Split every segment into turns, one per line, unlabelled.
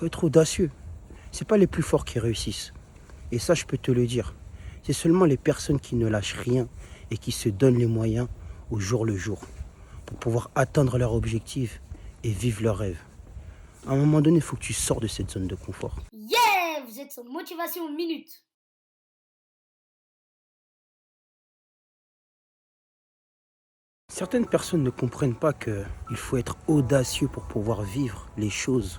Faut être audacieux. C'est pas les plus forts qui réussissent. Et ça, je peux te le dire. C'est seulement les personnes qui ne lâchent rien et qui se donnent les moyens au jour le jour pour pouvoir atteindre leur objectif et vivre leurs rêves. À un moment donné, il faut que tu sors de cette zone de confort.
Yeah! Vous êtes sur Motivation Minute.
Certaines personnes ne comprennent pas qu'il faut être audacieux pour pouvoir vivre les choses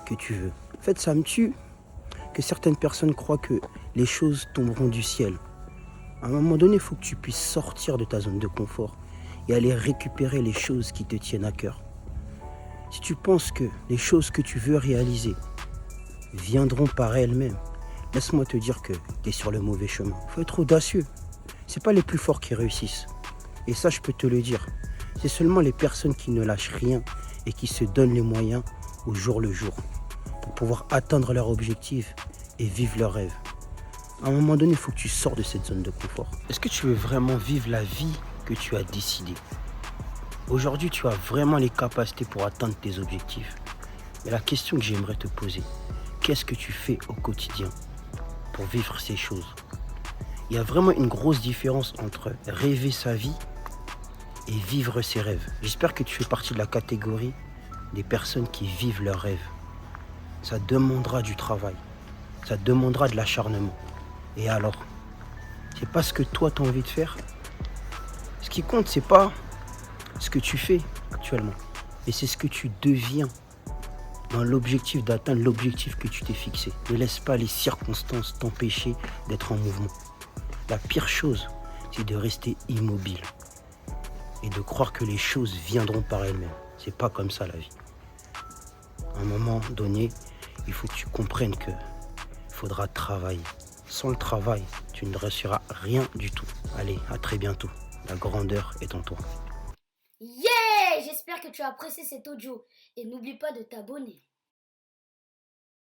que tu veux. En fait, ça me tue que certaines personnes croient que les choses tomberont du ciel. À un moment donné, il faut que tu puisses sortir de ta zone de confort et aller récupérer les choses qui te tiennent à cœur. Si tu penses que les choses que tu veux réaliser viendront par elles-mêmes, laisse-moi te dire que tu es sur le mauvais chemin. Il faut être audacieux. C'est pas les plus forts qui réussissent. Et ça, je peux te le dire. C'est seulement les personnes qui ne lâchent rien et qui se donnent les moyens au jour le jour pour pouvoir atteindre leur objectif et vivre leurs rêves. À un moment donné, il faut que tu sors de cette zone de confort. Est-ce que tu veux vraiment vivre la vie que tu as décidée? Aujourd'hui, tu as vraiment les capacités pour atteindre tes objectifs. Mais la question que j'aimerais te poser, qu'est-ce que tu fais au quotidien pour vivre ces choses? Il y a vraiment une grosse différence entre rêver sa vie et vivre ses rêves. J'espère que tu fais partie de la catégorie des personnes qui vivent leurs rêves. Ça demandera du travail, ça demandera de l'acharnement. Et alors, c'est pas ce que toi tu as envie de faire. Ce qui compte, c'est pas ce que tu fais actuellement, mais c'est ce que tu deviens dans l'objectif d'atteindre l'objectif que tu t'es fixé. Ne laisse pas les circonstances t'empêcher d'être en mouvement. La pire chose, c'est de rester immobile et de croire que les choses viendront par elles-mêmes. C'est pas comme ça la vie. À un moment donné, il faut que tu comprennes que il faudra travailler. Sans le travail, tu ne réussiras rien du tout. Allez, à très bientôt. La grandeur est en toi.
Yeah! J'espère que tu as apprécié cet audio et n'oublie pas de t'abonner.